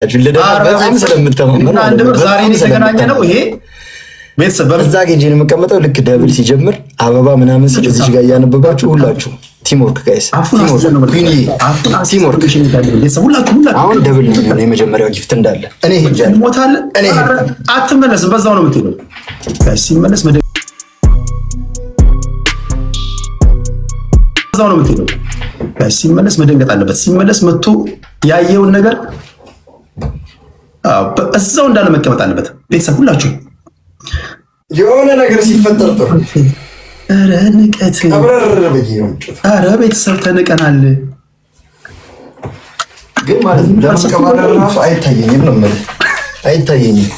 በጣም ስለምተማመን አንድ ብር ዛሬ የተገናኘ ነው ይሄ ቤተሰብ በዛ ጌጅን የምቀመጠው ልክ ደብል ሲጀምር አበባ ምናምን ሲል እዚህ ጋር እያነበባችሁ ሁላችሁ ቲምወርክ ጋይስ ቲምወርክ አሁን ደብል ነው የመጀመሪያው ጊፍት እንዳለ እኔ ሄጃለሁ ሞታል እኔ አትመለስም በዛው ነው የምትሄደው ጋይስ ሲመለስ በዛው ነው የምትሄደው ጋይስ ሲመለስ መደንገጥ አለበት ሲመለስ መጥቶ ያየውን ነገር እዛው እንዳለ መቀመጥ አለበት ቤተሰብ ሁላችሁ የሆነ ነገር ሲፈጠር ጥሩ ኧረ ንቀት አብረር በጊዜ ነው ኧረ ቤተሰብ ተንቀናል ግን ማለት ነው ለማስከባበር ራሱ አይታየኝም ነው ማለት አይታየኝም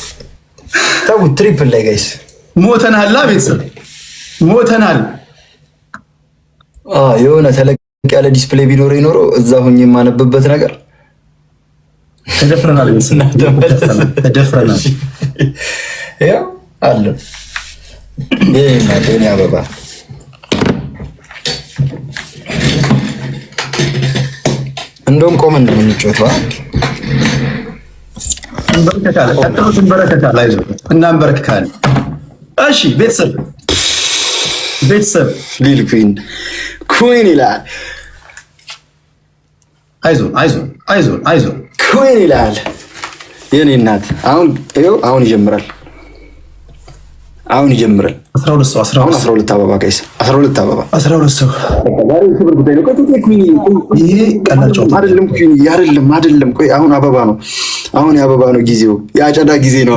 ታው ትሪፕል ላይ ጋይስ ሞተናል ቤተሰብ ሞተናል የሆነ ተለቅ ያለ ዲስፕሌይ ቢኖር ይኖር እዛ ሆኜ የማነብበት ነገር ተደፍረናል ተደፍረናል ያው አለ የኔ አበባ እንደውም ቆመን ነው የምንጮተው እናንበረከካለን እሺ ቤተሰብ ሊል ኩዊን ይላል አይዞን ኩዊን ይላል የኔ እናት አሁን ይጀምራል 12 አበባ ጋይስ 12 አበባ 12 ሰው ይሄ ቀላል ጨዋታ አይደለም ቆይ አሁን አበባ ነው አሁን የአበባ ነው ጊዜው የአጨዳ ጊዜ ነው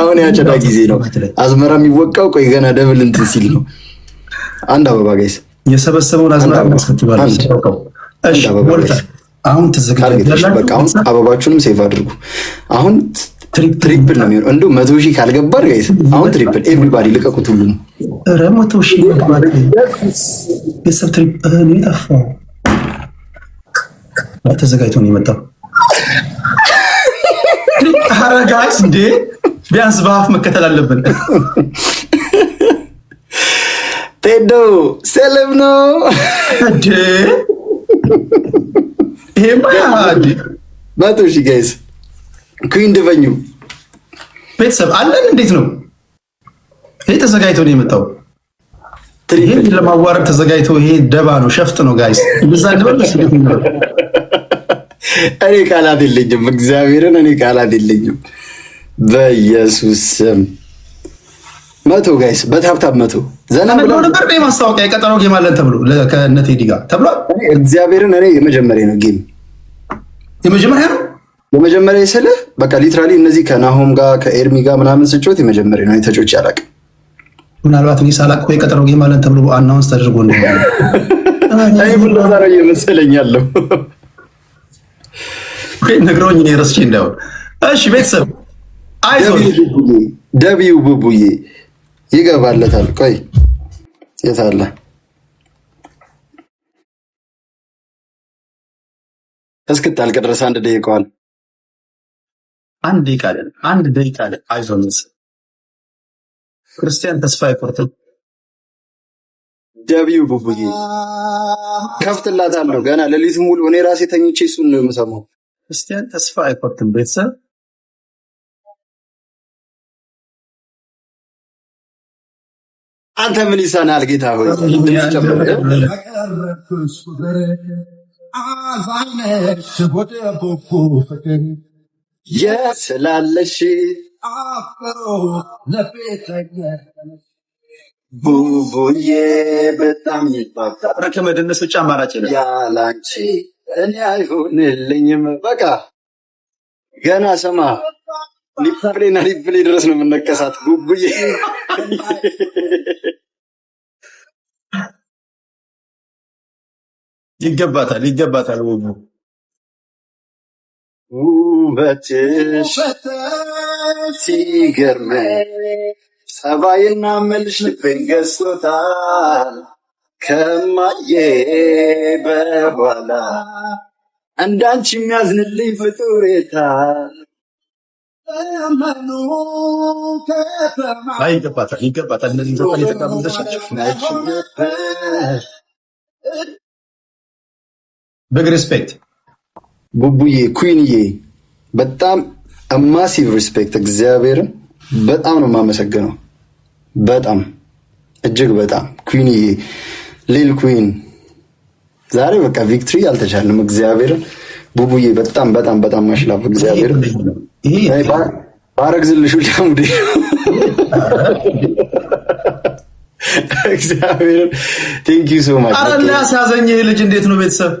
አሁን የአጨዳ ጊዜ ነው አዝመራ የሚወቃው ቆይ ገና ደብል እንትን ሲል ነው አንድ አበባ ጋይስ የሰበሰበውን አዝመራ ማስከትባል እሺ አሁን ተዘጋጅተናል በቃ አሁን አበባችሁንም ሴቭ አድርጉ አሁን ትሪፕል ነው የሚሆነው እንደው 100,000 ካልገባ ጋይስ አሁን ትሪፕል ኤቭሪባዲ ልቀቁት ሁሉም ኧረ 100,000 ይገባል ቤተሰብ ትሪፕል ነው የጠፋው ተዘጋጅቶ ነው የመጣው ኧረ ጋይስ እንዴ ቢያንስ በአፍ መከተል አለብን ቴዶ ሰላም ነው እንዴ ይሄማ 100,000 ጋይስ ኩዊን ደቨኙ ቤተሰብ አለን እንዴት ነው ይሄ ተዘጋጅቶ ነው የመጣው ይሄን ለማዋረድ ተዘጋጅቶ ይሄ ደባ ነው ሸፍጥ ነው ጋይስ እንደዛ እንደበለስ እኔ ቃላት የለኝም እግዚአብሔርን እኔ ቃላት የለኝም በኢየሱስ ስም 100 ጋይስ በታብታብ 100 ዘና ብሎ ነበር ነው ማስታወቂያ የቀጠሮ ጌም አለን ተብሎ ከነቴዲ ጋር ተብሏል እግዚአብሔርን እኔ የመጀመሪያ ነው ጌም የመጀመሪያ ይሰለ በቃ ሊትራሊ እነዚህ ከናሆም ጋር ከኤርሚ ጋር ምናምን ስጮት የመጀመሪያ ነው የተጮች ያላቅ ምናልባት ነው ሳላቅ ወይ ቀጠሮ ጌም አለን ተብሎ አናውንስ ተደርጎ ነው አይ ብሎ ዛሬ የመሰለኛለሁ ነግሮኝ ነው ረስቼ እንዳው እሺ ቤተሰብ አይዞህ ደቢው ቡቡዬ ይገባለታል ቆይ የት አለ እስክታልቅ ድረስ አንድ ደቂቃ አለ አይዞህ ክርስቲያን ተስፋ አይቆርጥም ደቢው ቡቡዬ ከፍትላታለሁ ገና ሌሊት ሙሉ እኔ ራሴ ተኝቼ እሱን ነው የምሰማው ክርስቲያን ተስፋ አይቆርጥም ቤተሰብ አንተ ምን ይሰናል ጌታ ሆይ የስላለሽ ቡቡዬ በጣም ይባባል ከመደነስ ውጭ አማራጭ የለም ያላንቺ እኔ አይሆንልኝም በቃ ገና ሰማ ሊፕሌ ድረስ ነው የምነቀሳት ቡቡዬ ይገባታል ቡቡ ውበትሽ ሲገርመኝ ጸባይና መልሽ ልቤን ገዝቶታል ከማዬ በኋላ እንዳንቺ የሚያዝንልኝ ፍጡር የታል ይገባታል እነዚህ ዘፈን የተቀበለቻቸው ቢግ ሪስፔክት ቡቡዬ ኩዊንዬ በጣም ማሲቭ ሪስፔክት እግዚአብሔርን በጣም ነው የማመሰግነው። በጣም እጅግ በጣም ኩዊንዬ ሊል ኩዊን ዛሬ በቃ ቪክትሪ አልተቻለም። እግዚአብሔርን ቡቡዬ በጣም በጣም በጣም ማሽላፍ እግዚአብሔርን ባረግዝልሽ ሁሉ እግዚአብሔርን ቴንክ ዩ ሶ ማች። አረ ሊያሳዘኝ ይሄ ልጅ እንዴት ነው ቤተሰብ?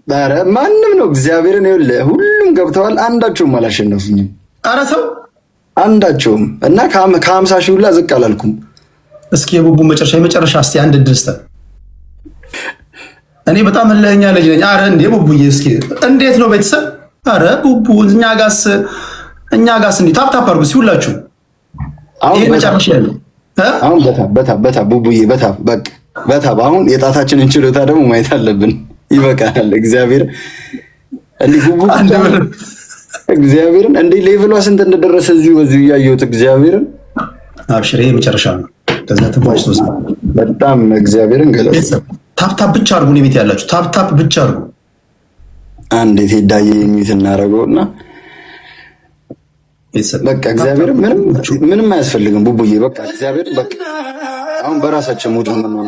አረ ማንም ነው እግዚአብሔርን ይኸውልህ፣ ሁሉም ገብተዋል፣ አንዳቸውም አላሸነፉኝም። አረ ተው አንዳቸውም እና ከ50 ሺህ ሁላ ዝቅ አላልኩም። እስኪ የቡቡ የመጨረሻ እስቲ አንድ ድል ስጠን። እኔ በጣም እልኸኛ ልጅ ነኝ። አረ እንዴ ቡቡዬ እስኪ እንዴት ነው ቤተሰብ? አረ ቡቡ እኛ ጋስ እንዴ ታፕ አድርጉ ሲውላችሁ። ይሄ መጨረሻ ያለው አሁን በታ ቡቡዬ በታ አሁን የጣታችንን ችሎታ ደግሞ ማየት አለብን። ይበቃል። እግዚአብሔር እንዴ ቡቡ እግዚአብሔርን እንዴ ሌቭሏ ስንት እንደደረሰ እዚሁ እያየሁት እግዚአብሔርን። አብሽር ይሄ መጨረሻ ነው። ከዛ ትንፋሽ ተወስደ በጣም እግዚአብሔርን ገለጽ። ታፕ ብቻ አድርጉ። ነው ቤት ያላችሁ ታፕ ብቻ አድርጉ። አንዴ ቴዳዬ የሚት እናደርገውና በቃ እግዚአብሔር ምንም አያስፈልግም ቡቡዬ። በቃ እግዚአብሔር በቃ አሁን በራሳችን ሙድ ነው።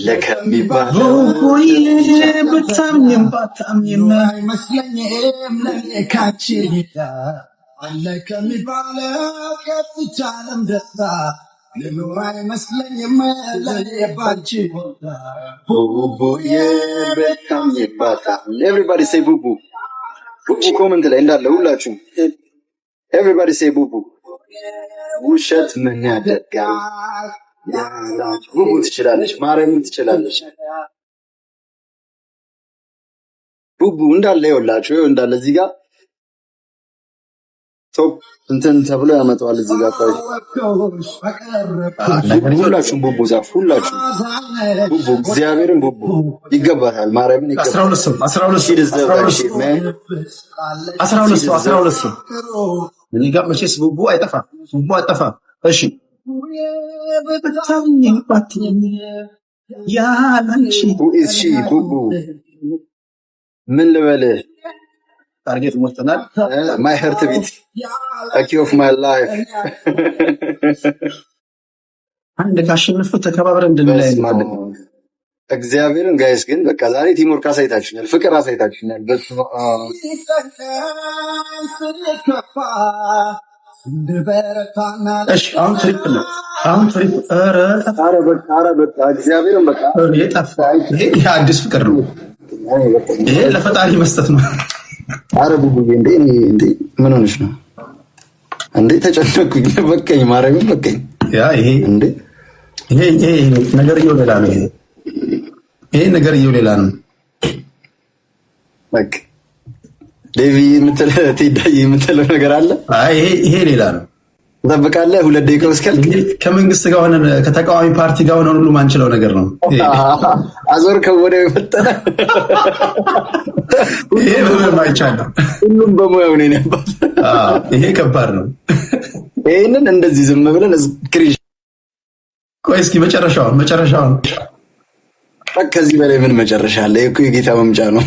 ለከሚባለው ቡቡዬ በታምኝም ባታምኝም አይመስለኝም ለካቺ አለ ከሚባለው ከፍቻለም ደስታ ልኑር አይመስለኝም ለባንቺ ቡቡዬ በጣም ይባታ። ኤቭሪባዲ ሴይ ቡቡ ኮመንት ላይ እንዳለ ሁላችሁም ኤቭሪባዲ ሴይ ቡቡ። ውሸት ምን ያደርጋል ያላችሁ ቡቡ ትችላለች፣ ማርያምን ትችላለች። ቡቡ እንዳለ ይኸውላችሁ እንዳለ እዚህ ጋር ቶፕ እንትን ተብሎ ያመጣዋል። እዚህ ጋር ቆይ ሁላችሁም ቡቡ ዛፍ ሁላችሁም ቡቡ እግዚአብሔርን ቡቡ ይገባታል። ማርያምን ይገባታል። 12 ሰው እኔ ጋር መቼስ ቡቡ አይጠፋም። እሺ ቡቡ ምን ልበልህ? ታርጌት ሞልተናል። ማይ ሀርት ቢት አኪ ኦፍ ማይ ላይፍ አንድ ካሸነፈ ተከባብረን እንድንለያይ ማለት ነው። እግዚአብሔርን ጋይስ ግን በቃ ዛሬ ቲምወርክ አሳይታችሁኛል፣ ፍቅር አሳይታችሁኛል። እሺ አሁን ትሪፕል ነው። ኧረ በቃ እግዚአብሔርን በቃ ጠፋ። ይሄ አዲስ ፍቅር ነው። ይሄ ለፈጣሪ መስጠት ነው። አረ ቡቡዬ እንዴ ምን ሆነሽ ነው እንዴ? ተጨነኩኝ። በቃኝ፣ ማርያምን በቃኝ። ያ ይሄ ነገርየው ሌላ ነው። ይሄ ነገርየው ሌላ ነው። በቃ ዴቪ ቴዳዬ የምትለው ነገር አለ። አይ ይሄ ሌላ ነው። ትጠብቃለህ 2 ደቂቃ እስኪያልቅ ከመንግስት ጋር ሆነን ከተቃዋሚ ፓርቲ ጋር ሆነን ሁሉ ማንችለው ነገር ነው። አዞር ከወደ የፈጠረ ይሄ ምንም አይቻልም። ሁሉም በሙያው ነው ያባት። ይሄ ከባድ ነው። ይሄንን እንደዚህ ዝም ብለን ስክሪን ቆይ እስኪ መጨረሻውን ከዚህ በላይ ምን መጨረሻ አለ? እኮ የጌታ መምጫ ነው።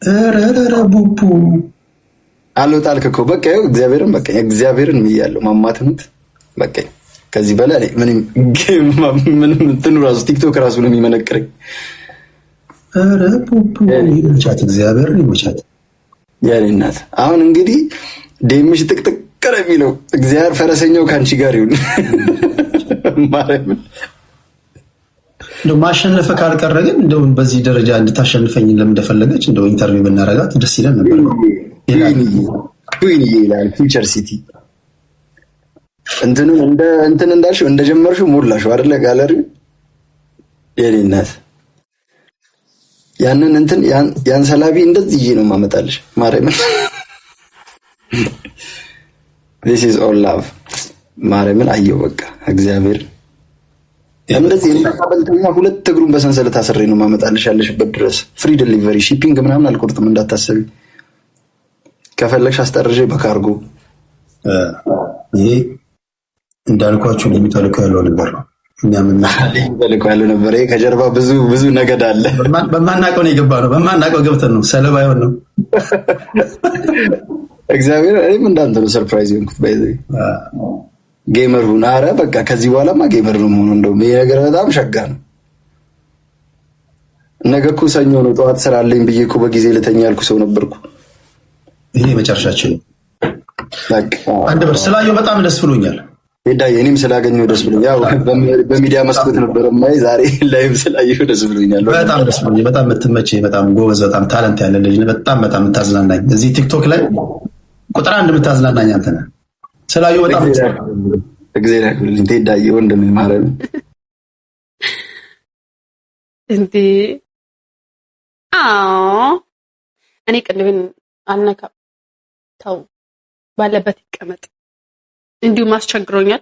ኧረ ቡቡ አልወጣልክ እኮ በቃ ይኸው እግዚአብሔርን በቃ እግዚአብሔርን ብያለሁ። ማማትኑት በቃ ከዚህ በላይ ምንም እንትኑ ራሱ ቲክቶክ ራሱ ነው የሚመነቅረኝ። ኧረ ቡቡ ይመቻት፣ እግዚአብሔርን ይመቻት የኔ እናት። አሁን እንግዲህ ደምሽ ጥቅጥቅ ነው የሚለው እግዚአብሔር ፈረሰኛው ካንቺ ጋር ይሁን። ማርያምን እንደው ማሸነፈ ካልቀረ ግን እንደው በዚህ ደረጃ እንድታሸንፈኝ ለምን እንደፈለገች እንደው ኢንተርቪው ብናረጋት ደስ ይለን ነበር። ኩዊን ይላል ፊውቸር ሲቲ እንትን እንዳልሽው እንደጀመርሽው ሞላሽው አይደለ? ጋለሪ የኔ እናት ያንን እንትን ያን ሰላቢ እንደዚህ ነው ማመጣልሽ። ማርያምን this is all love ማርያምን አየው በቃ እግዚአብሔር እንደዚህ እንታበልተኛ 2 እግሩን በሰንሰለት አስሬ ነው ማመጣልሽ ያለሽበት ድረስ። ፍሪ ዲሊቨሪ ሺፒንግ ምናምን አልቆርጥም እንዳታሰቢ። ከፈለግሽ አስጠርዤ በካርጎ። ይሄ እንዳልኳችሁ ለሚታልከው ያለው ነገር ነው። እኛም በልኮ ያለው ነበር። ከጀርባ ብዙ ነገድ አለ። በማናውቀው ነው የገባ ነው። በማናውቀው ገብተን ነው ሰለባ ይሆን ነው። እግዚአብሔር እኔም እንዳንተ ነው ሰርፕራይዝ የሆንኩት። ጌመር ሁን። ኧረ በቃ ከዚህ በኋላማ ጌመር ነው የምሆነው። እንደውም ይሄ ነገር በጣም ሸጋ ነው። ነገ እኮ ሰኞ ነው። ጠዋት ስራ አለኝ ብዬ እኮ በጊዜ ልተኛ ያልኩ ሰው ነበርኩ። ይሄ መጨረሻችን አንድ በር ስላየው በጣም ደስ ብሎኛል። ሄዳዬ እኔም ስላገኘሁ ደስ ብሎኛል። ያው በሚዲያ መስኮት ነበር ማይ ዛሬ ላይቭ ስላየሁ ደስ ብሎኛል። በጣም ደስ ብሎኛል። በጣም የምትመቸኝ፣ በጣም ጎበዝ፣ በጣም ታለንት ያለ ልጅ ነህ። በጣም የምታዝናናኝ እዚህ ቲክቶክ ላይ ቁጥር አንድ የምታዝናናኝ አንተ ነህ። ስላየሁ በጣም እግዚአብሔር ያክብርልኝ። ሄዳዬ ወንድሜ ማለት ነው እንዴ እኔ ቅንብን አልነካም። ተው ባለበት ይቀመጥ። እንዲሁም አስቸግሮኛል።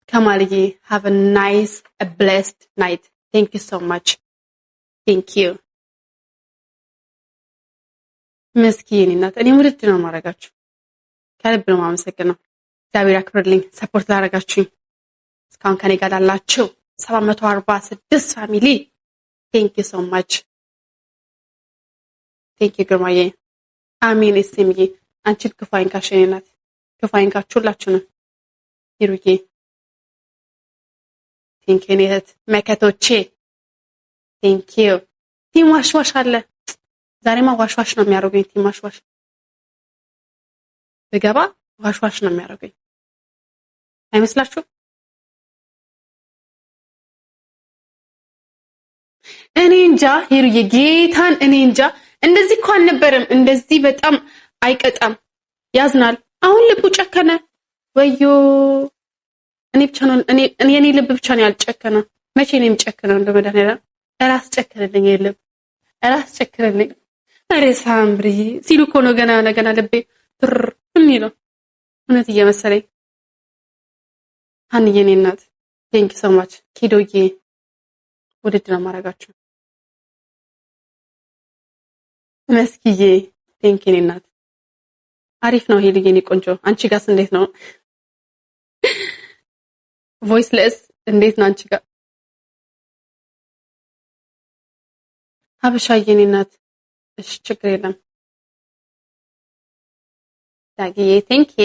ከማልዬ have a nice a blessed night. Thank you so much. Thank you. መስኪን እናት እኔ ውድድ ነው ማረጋችሁ። ከልብ ነው ማመሰግነው። እግዚአብሔር ያክብርልኝ ሰፖርት ላረጋችሁኝ እስካሁን ከኔ ጋር ላላችሁ 746 ፋሚሊ thank you so much. Thank you ግርማዬ። አሜን። እስምዬ አንቺን ክፉ አይንካሽ የኔ እናት፣ ክፉ አይንካችሁ ሁላችሁንም። ይሩዬ thank you ኔት መከቶቼ thank you። ቲም ዋሽዋሽ አለ ዛሬማ ዋሽዋሽ ነው የሚያደርገኝ። ቲም ዋሽዋሽ በገባ ዋሽዋሽ ነው የሚያደርገኝ አይመስላችሁ? እኔ እንጃ ሄሩዬ ጌታን እኔ እንጃ። እንደዚህ እኮ አልነበረም። እንደዚህ በጣም አይቀጣም፣ ያዝናል። አሁን ልቡ ጨከነ። ወዮ እኔ ብቻ ነው እኔ ልብ ብቻ ነው ያልጨከነ። መቼ ነው የሚጨከነው? እንደመድኃኒዓለም ራስ ጨከነልኝ። የለም ራስ ጨከነልኝ። አሬ ሳምሪ ሲሉ እኮ ነው ገና ልቤ ትር የሚለው እውነት እየመሰለኝ። ሀንዬ እኔ እናት ቴንክ ዩ ሶ ማች። ኪዶዬ ውድድ ነው ማረጋችሁ። መስኪዬ ቴንክ ዩ እኔ እናት አሪፍ ነው። ሄልዬ እኔ ቆንጆ አንቺ ጋርስ እንዴት ነው? ቮይስለስ እንዴት ነው አንቺ ጋር? ሀበሻዬ እኔ እናት እሺ ችግር የለም። ዳጊዬ ቴንክ ዩ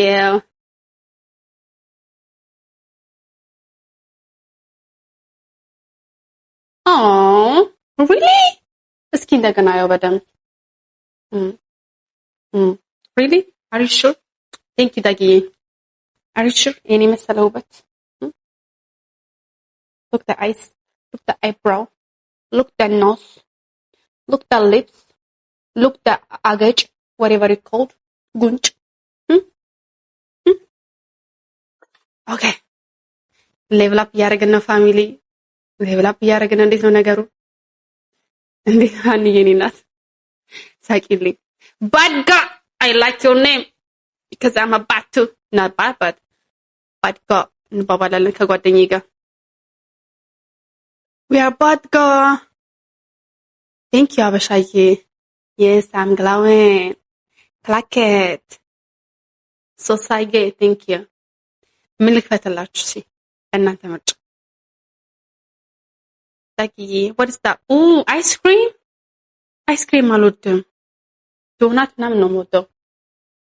really? እስኪ እንደገና ያው በደምብ really? Are you sure? Thank you ዳጊዬ። Are you sure? የኔ መሰለው ውበት look the eyes, look the eyebrow, look the nose, look the lips, look the አገጭ whatever it called ጉንጭ ኦኬ ሌቭል አፕ እያደረግን ነው ፋሚሊ፣ ሌቭል አፕ እያደረግን ነው። እንዴት ነው ነገሩ? እንዴት ሀንዬ እኔ እናት ሳቂልኝ። ባድጋ I like your name because I'm about to not bad but ባድጋ እንባባላለን ከጓደኛዬ ጋር we are ባድጋ thank you አበሻዬ yes I'm glowing clacket ሶሳዬ thank you ምን ልክፈትላችሁ? እሺ እናንተ ምርጫ። ዳጊዬ what is that? አይስክሪም አልወድም። ዶናት ምናምን ነው የምወደው።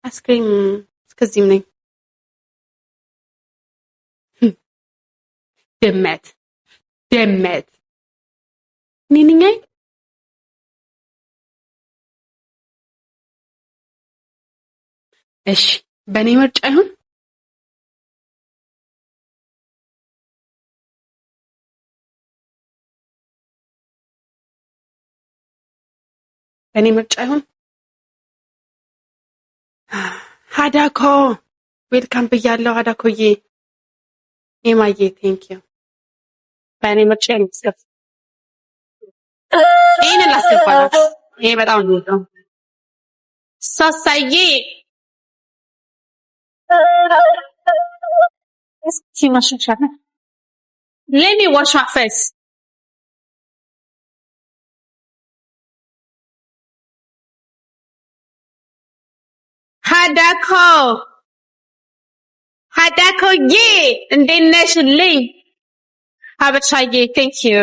አይስክሪም እስከዚህም ነኝ። ደመት ነኝ። እሺ በእኔ ምርጫ ይሁን። በእኔ ምርጫ ይሁን። ሀዳኮ ዌልካም ብያለሁ። ሀዳኮዬ ኤማዬ ቴንክ ዩ። በእኔ ምርጫ ይስከፍ ይሄንን ላስገባላችሁ። ይሄ በጣም ነው ሶሳዬ እስኪ ማሻሻል let me wash my face. ሀዳኮዬ እንዴት ነሽልኝ? ሀበሻዬ ቴንክ ዩ